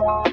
Hey.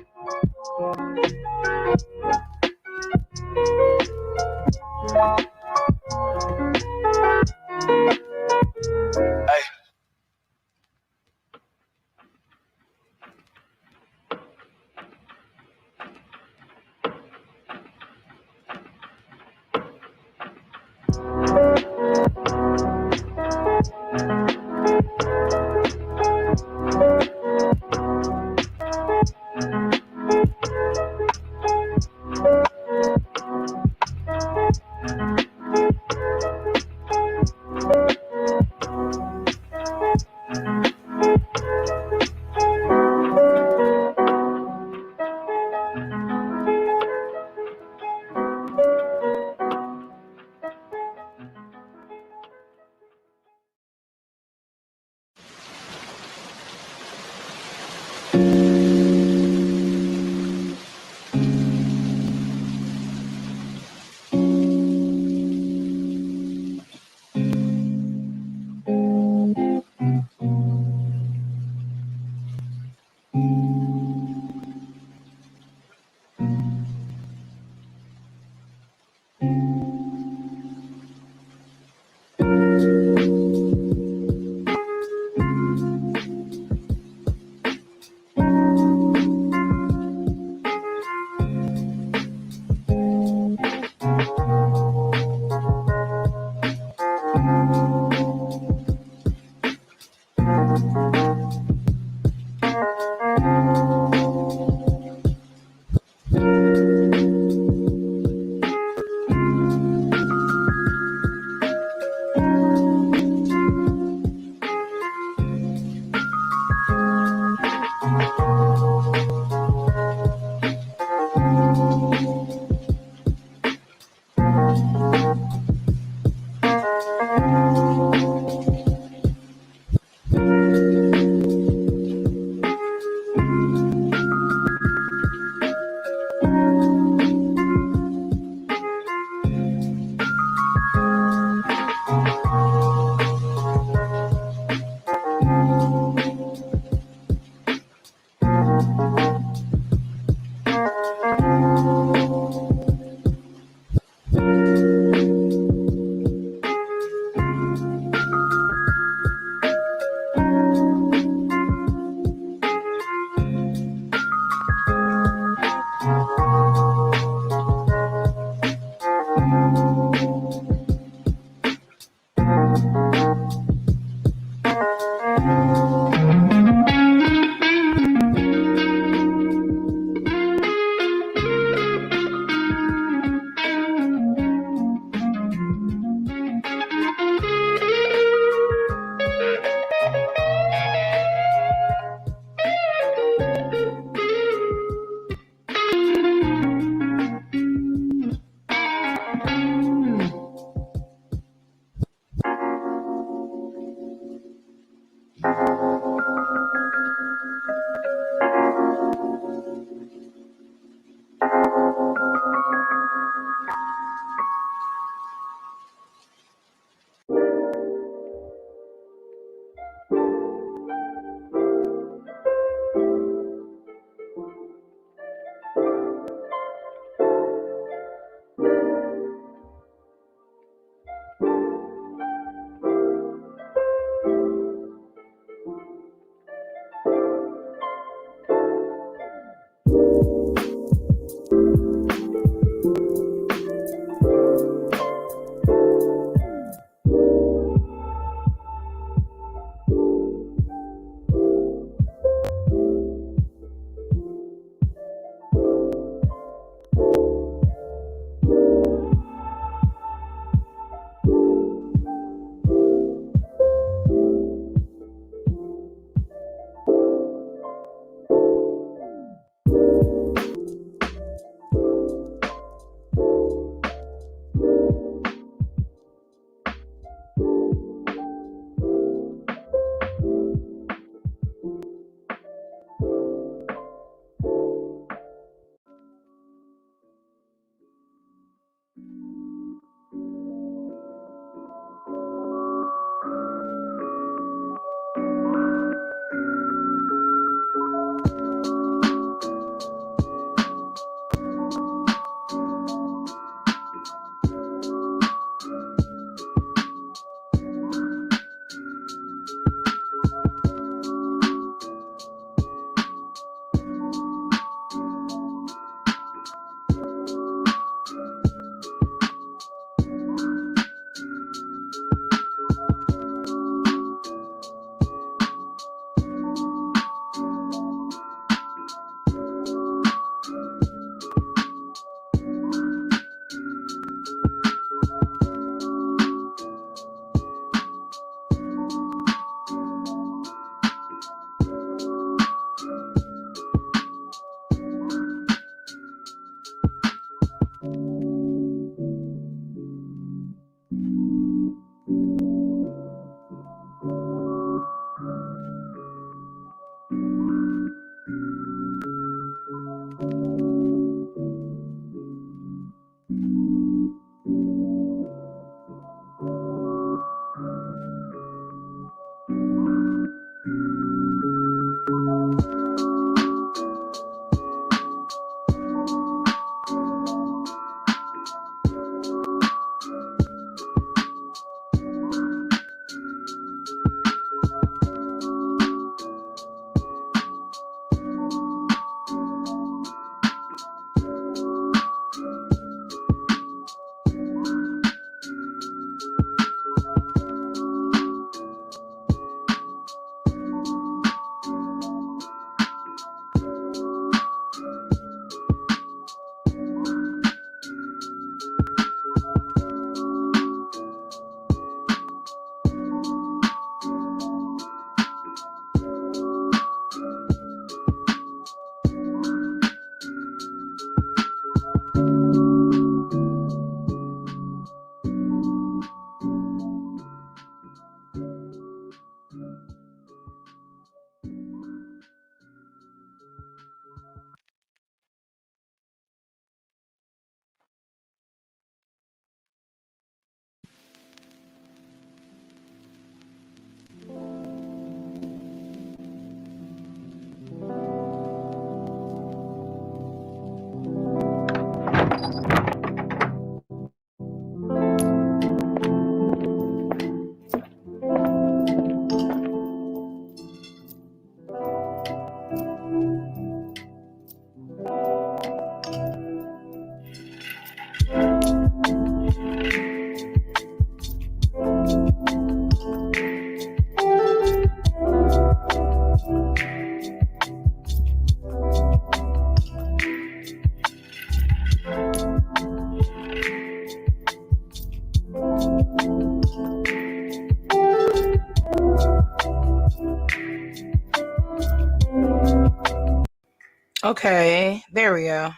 Okay, there we go.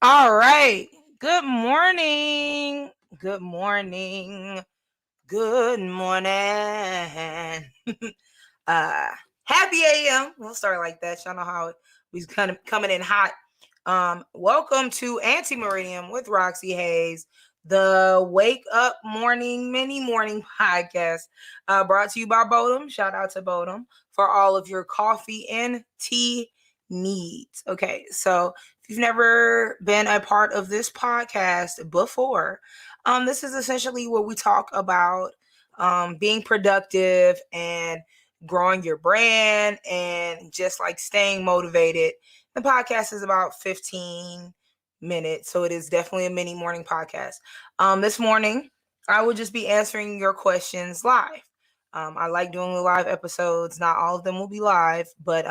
All right. Good morning. Good morning. Good morning. uh Happy AM. We'll start like that. Y'all know how we's kind of coming in hot. Welcome to Ante Meridiem with Roxxy Haze, the Wake Up Mini Morning podcast, brought to you by Bodum. Shout out to Bodum for all of your coffee and tea needs. Okay, so if you've never been a part of this podcast before, this is essentially where we talk about being productive and growing your brand and just like staying motivated. The podcast is about 15 minutes, so it is definitely a mini morning podcast. This morning, I will just be answering your questions live. I like doing the live episodes. Not all of them will be live, but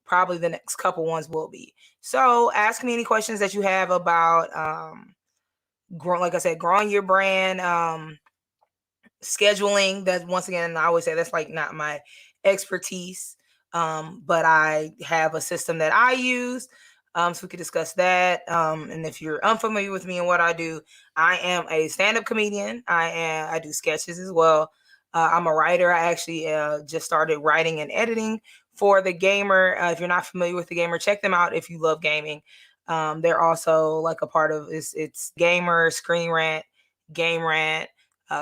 probably the next couple ones will be. So ask me any questions that you have about, like I said, growing your brand, scheduling. That, once again, I always say that's like not my expertise, but I have a system that I use, so we could discuss that. And if you're unfamiliar with me and what I do, I am a stand-up comedian. I do sketches as well. I'm a writer. I actually just started writing and editing for The Gamer. If you're not familiar with The Gamer, check them out if you love gaming. They're also like a part of it's Gamer, Screen Rant, Game Rant,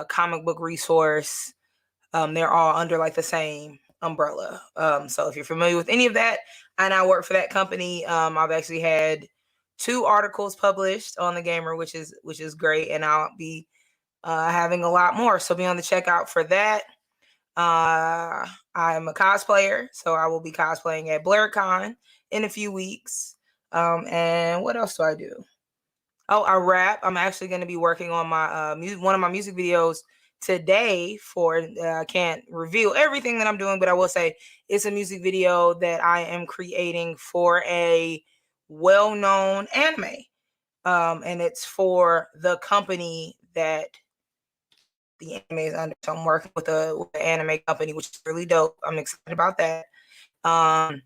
comic book resource. They're all under like the same umbrella. So if you're familiar with any of that, and I work for that company, I've actually had 2 articles published on The Gamer, which is great, and I'll be having a lot more. So be on the checkout for that. I'm a cosplayer, so I will be cosplaying at BlairCon in a few weeks. And what else do I do? Oh, I rap. I'm actually going to be working on my one of my music videos today for I can't reveal everything that I'm doing, but I will say it's a music video that I am creating for a well-known anime. And it's for the company that the anime is under. So I'm working with an anime company, which is really dope. I'm excited about that. And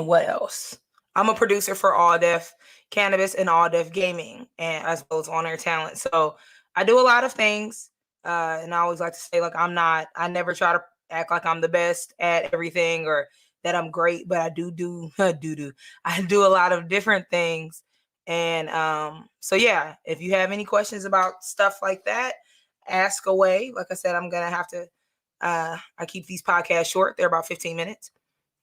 what else? I'm a producer for All Def Cannabis and All Def Gaming, and as well as On Air Talent. So I do a lot of things, and I always like to say, like, I never try to act like I'm the best at everything or that I'm great, but I do I do a lot of different things. And so yeah, if you have any questions about stuff like that, ask away. Like I said, I'm gonna have to. I keep these podcasts short; they're about 15 minutes.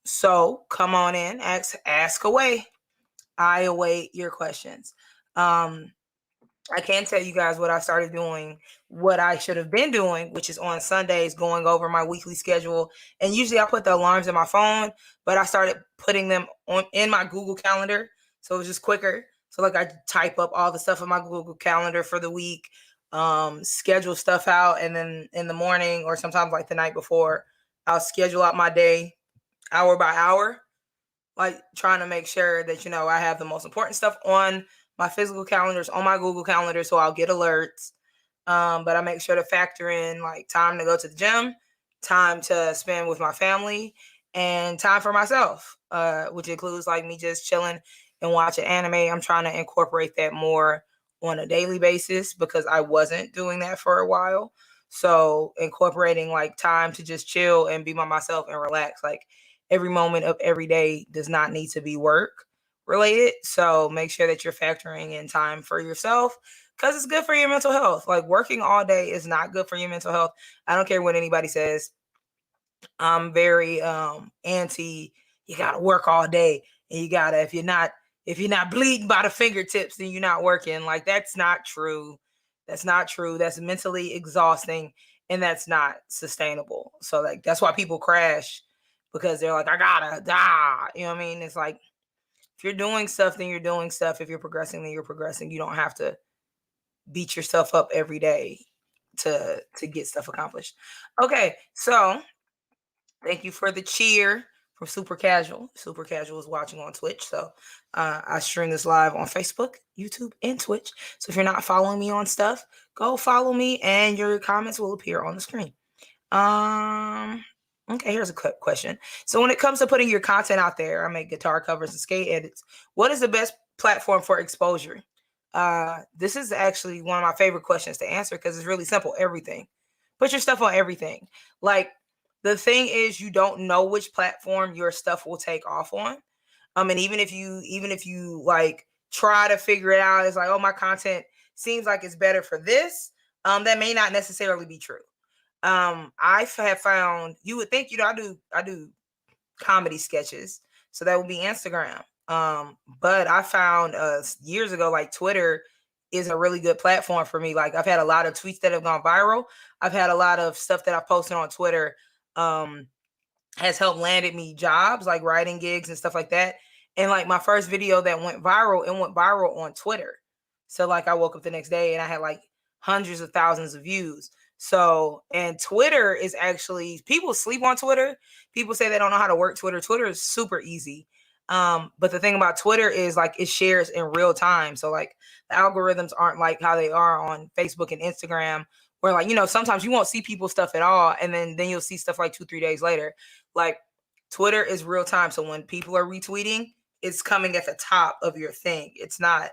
So come on in, ask away. I await your questions. I can tell you guys what I started doing, what I should have been doing, which is on Sundays going over my weekly schedule. And usually I put the alarms in my phone, but I started putting them in my Google Calendar. So it was just quicker. So like I type up all the stuff in my Google Calendar for the week, schedule stuff out, and then in the morning or sometimes like the night before, I'll schedule out my day hour by hour, like trying to make sure that, I have the most important stuff on my physical calendars, on my Google Calendar, so I'll get alerts. But I make sure to factor in like time to go to the gym, time to spend with my family, and time for myself, which includes like me just chilling and watching anime. I'm trying to incorporate that more on a daily basis because I wasn't doing that for a while. So incorporating like time to just chill and be by myself and relax, like every moment of every day does not need to be work related. So make sure that you're factoring in time for yourself because it's good for your mental health. Like working all day is not good for your mental health. I don't care what anybody says. I'm very anti you gotta work all day and you gotta if you're not bleeding by the fingertips, then you're not working. Like that's not true. That's not true. That's mentally exhausting and that's not sustainable. So like that's why people crash because they're like, I gotta die. You know what I mean? It's like if you're doing stuff, then you're doing stuff. If you're progressing, then you're progressing. You don't have to beat yourself up every day to get stuff accomplished. Okay, so thank you for the cheer from Super Casual. Super Casual is watching on Twitch. So I stream this live on Facebook, YouTube, and Twitch. So if you're not following me on stuff, go follow me and your comments will appear on the screen. Okay, here's a question. So when it comes to putting your content out there, I make guitar covers and skate edits. What is the best platform for exposure? This is actually one of my favorite questions to answer because it's really simple. Everything. Put your stuff on everything. Like the thing is, you don't know which platform your stuff will take off on. And even if you like try to figure it out, it's like, oh, my content seems like it's better for this. That may not necessarily be true. I have found, you would think, I do comedy sketches, so that would be Instagram. But I found years ago, like Twitter is a really good platform for me. Like I've had a lot of tweets that have gone viral. I've had a lot of stuff that I've posted on Twitter has helped landed me jobs, like writing gigs and stuff like that. And like my first video that went viral, it went viral on Twitter. So like I woke up the next day and I had like hundreds of thousands of views. So, and Twitter is actually, people sleep on Twitter. People say they don't know how to work Twitter. Twitter is super easy. But the thing about Twitter is like it shares in real time. So like the algorithms aren't like how they are on Facebook and Instagram, where like, sometimes you won't see people's stuff at all. And then you'll see stuff like 2-3 days later. Like Twitter is real time. So when people are retweeting, it's coming at the top of your thing. It's not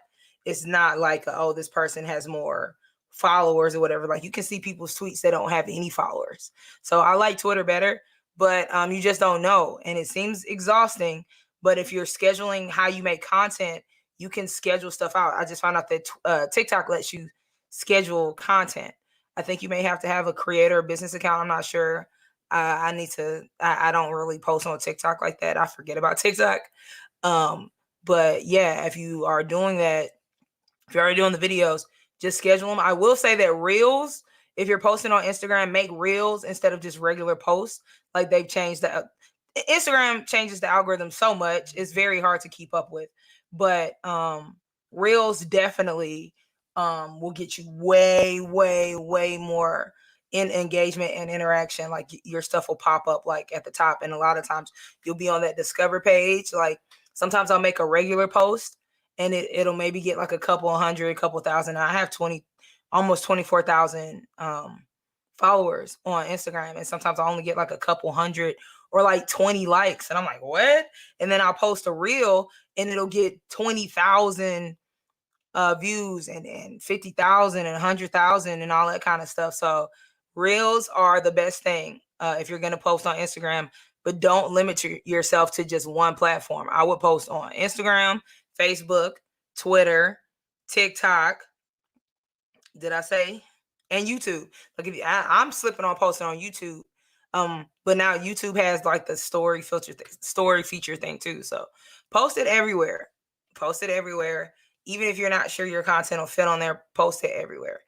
like, oh, this person has more followers or whatever. Like you can see people's tweets that don't have any followers. So I like Twitter better, but you just don't know. And it seems exhausting. But if you're scheduling how you make content, you can schedule stuff out. I just found out that TikTok lets you schedule content. I think you may have to have a creator or business account. I'm not sure. I don't really post on TikTok like that. I forget about TikTok. But yeah, if you are doing that, if you're already doing the videos, just schedule them. I will say that Reels, if you're posting on Instagram, make Reels instead of just regular posts. Like they've changed Instagram changes the algorithm so much, it's very hard to keep up with. But Reels definitely will get you way, way, way more in engagement and interaction. Like your stuff will pop up like at the top, and a lot of times you'll be on that discover page. Like sometimes I'll make a regular post and it'll maybe get like a couple hundred, a couple thousand. I have almost 24,000 followers on Instagram, and sometimes I only get like a couple hundred or like 20 likes, and I'm like, what? And then I'll post a reel and it'll get 20,000 views and 50,000 and 100,000 and all that kind of stuff. So reels are the best thing if you're going to post on Instagram, but don't limit yourself to just one platform. I would post on Instagram, Facebook, Twitter, TikTok. Did I say? And YouTube. Like I'm slipping on posting on YouTube. But now YouTube has like the story feature thing too. So post it everywhere. Post it everywhere. Even if you're not sure your content will fit on there, post it everywhere.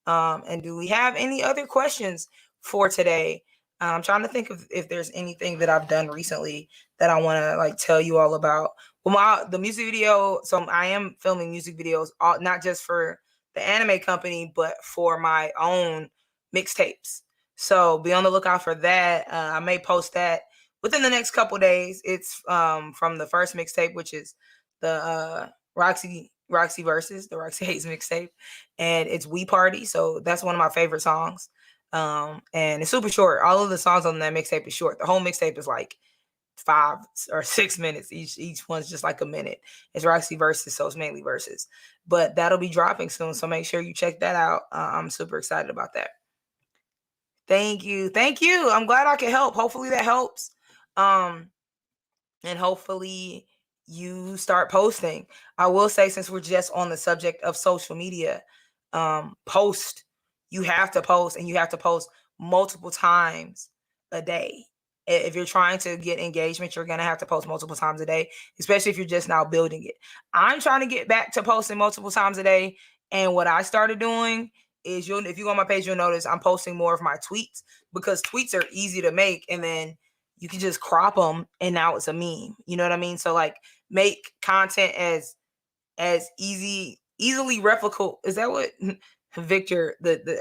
And do we have any other questions for today? I'm trying to think of if there's anything that I've done recently that I want to like tell you all about. Well, the music video. So I am filming music videos, not just for the anime company, but for my own mixtapes. So be on the lookout for that. I may post that within the next couple days. It's from the first mixtape, which is the Roxxy Versus, the Roxxy Haze mixtape, and it's We Party. So that's one of my favorite songs. And it's super short. All of the songs on that mixtape is short. The whole mixtape is like 5 or 6 minutes. Each one's just like a minute. It's Roxxy Versus, so it's mainly verses. But that'll be dropping soon, so make sure you check that out. I'm super excited about that. Thank you. I'm glad I could help. Hopefully that helps. And hopefully you start posting. I will say, since we're just on the subject of social media, post. You have to post, and you have to post multiple times a day. If you're trying to get engagement, you're going to have to post multiple times a day, especially if you're just now building it. I'm trying to get back to posting multiple times a day. And what I started doing is, if you go on my page, you'll notice I'm posting more of my tweets, because tweets are easy to make, and then you can just crop them and now it's a meme. You know what I mean? So like make content as easily replicable. Is that what Victor,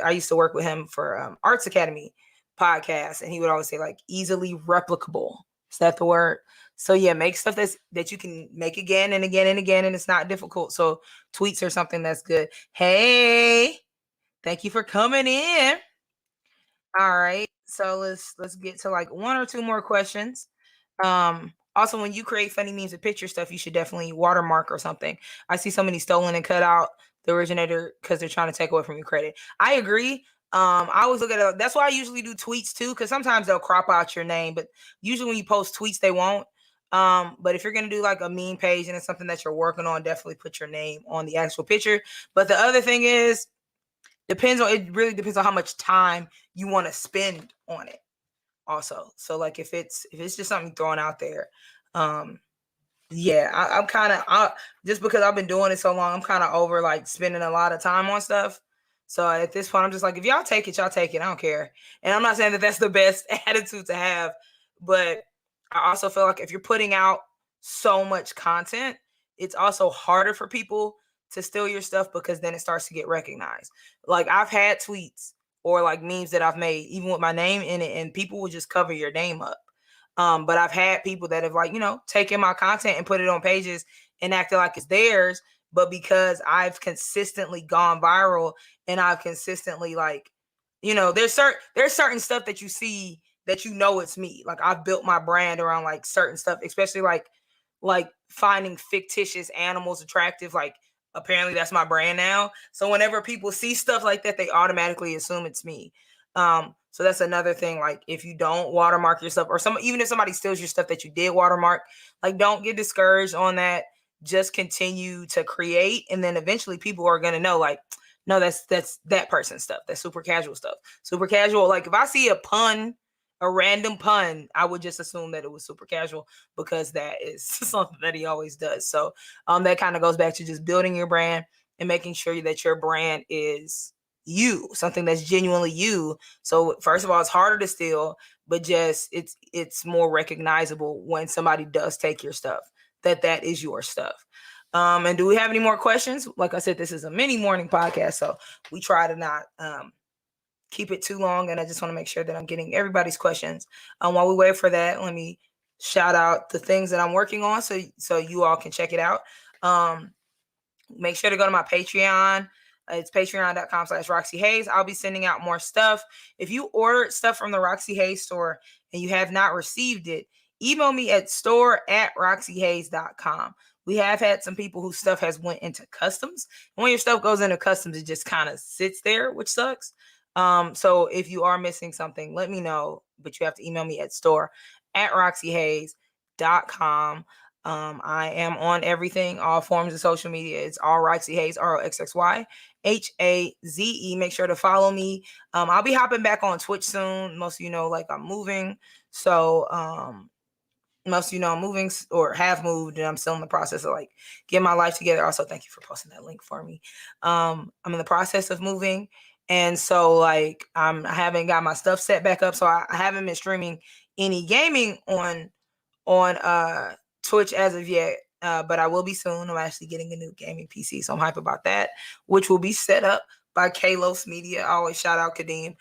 I used to work with him for Arts Academy podcast, and he would always say like easily replicable. Is that the word? So yeah, make stuff that you can make again and again and again, and it's not difficult. So tweets are something that's good. Hey, thank you for coming in. All right. So let's get to like one or two more questions. Also, when you create funny memes and picture stuff, you should definitely watermark or something. I see so many stolen and cut out the originator because they're trying to take away from your credit. I agree. I always look at it. That's why I usually do tweets too, because sometimes they'll crop out your name, but usually when you post tweets, they won't. But if you're gonna do like a meme page and it's something that you're working on, definitely put your name on the actual picture. But the other thing is, it really depends on how much time you want to spend on it also. So like if it's just something thrown out there, um yeah, I'm kind of just because I've been doing it so long, I'm kind of over like spending a lot of time on stuff. So at this point, I'm just like, if y'all take it, y'all take it. I don't care. And I'm not saying that that's the best attitude to have, but I also feel like if you're putting out so much content, it's also harder for people to steal your stuff because then it starts to get recognized. Like I've had tweets or like memes that I've made, even with my name in it, and people will just cover your name up. But I've had people that have like, taken my content and put it on pages and acted like it's theirs. But because I've consistently gone viral and I've consistently like, there's certain stuff that you see that it's me. Like I've built my brand around like certain stuff, especially like finding fictitious animals attractive. Like apparently that's my brand now. So whenever people see stuff like that, they automatically assume it's me. So that's another thing. Like if you don't watermark yourself, or even if somebody steals your stuff that you did watermark, like don't get discouraged on that. Just continue to create, and then eventually people are gonna know, like, no, that's that person's stuff. That's super casual stuff. Super casual. Like if I see a random pun, I would just assume that it was super casual because that is something that he always does. So that kind of goes back to just building your brand and making sure that your brand is you, something that's genuinely you. So first of all, it's harder to steal, but just it's more recognizable when somebody does take your stuff, that is your stuff. And do we have any more questions? Like I said, this is a mini morning podcast, so we try to not keep it too long, and I just want to make sure that I'm getting everybody's questions. While we wait for that, let me shout out the things that I'm working on so you all can check it out. Make sure to go to my Patreon. It's patreon.com/Roxxy Haze. I'll be sending out more stuff. If you ordered stuff from the Roxxy Haze store and you have not received it, email me at store@roxyhaze.com. We have had some people whose stuff has went into customs. And when your stuff goes into customs, it just kind of sits there, which sucks. So if you are missing something, let me know. But you have to email me at store@roxyhaze.com. I am on everything, all forms of social media. It's all Roxxy Haze, ROXXYHAZE. Make sure to follow me. I'll be hopping back on Twitch soon. Most of you know, like I'm moving. So most of you know I'm moving or have moved, and I'm still in the process of like getting my life together. Also, thank you for posting that link for me. I'm in the process of moving. And so like I haven't got my stuff set back up. So I haven't been streaming any gaming on Twitch as of yet, but I will be soon. I'm actually getting a new gaming PC, so I'm hype about that, which will be set up by Kalos Media. I always shout out Kadeem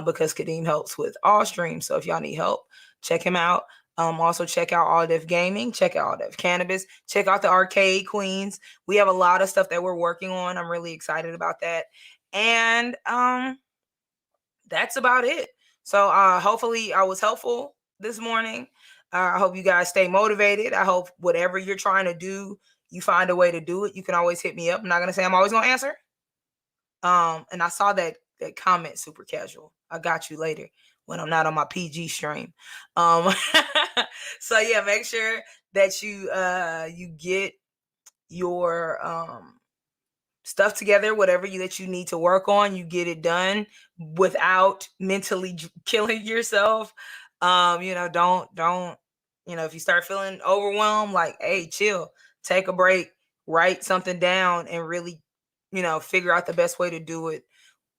because Kadeem helps with all streams. So if y'all need help, check him out. Also check out All Def Gaming, check out All Def Cannabis, check out the Arcade Queens. We have a lot of stuff that we're working on. I'm really excited about that. And that's about it. So hopefully I was helpful this morning. I hope you guys stay motivated. I hope whatever you're trying to do, you find a way to do it. You can always hit me up. I'm not gonna say I'm always gonna answer. And I saw that comment, super casual. I got you later when I'm not on my PG stream. So yeah, make sure that you get your stuff together, whatever that you need to work on, you get it done without mentally killing yourself. Don't, if you start feeling overwhelmed, like, hey, chill, take a break, write something down, and really, figure out the best way to do it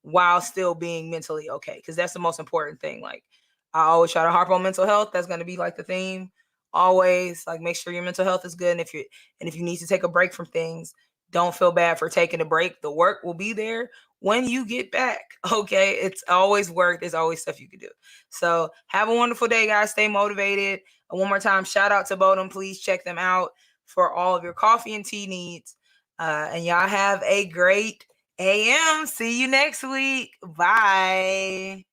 while still being mentally okay. Because that's the most important thing. Like I always try to harp on mental health. That's going to be like the theme always. Like make sure your mental health is good. And if you need to take a break from things, don't feel bad for taking a break. The work will be there when you get back. Okay. It's always work. There's always stuff you can do. So have a wonderful day, guys. Stay motivated. And one more time, shout out to Bodum. Please check them out for all of your coffee and tea needs. And y'all have a great AM. See you next week. Bye.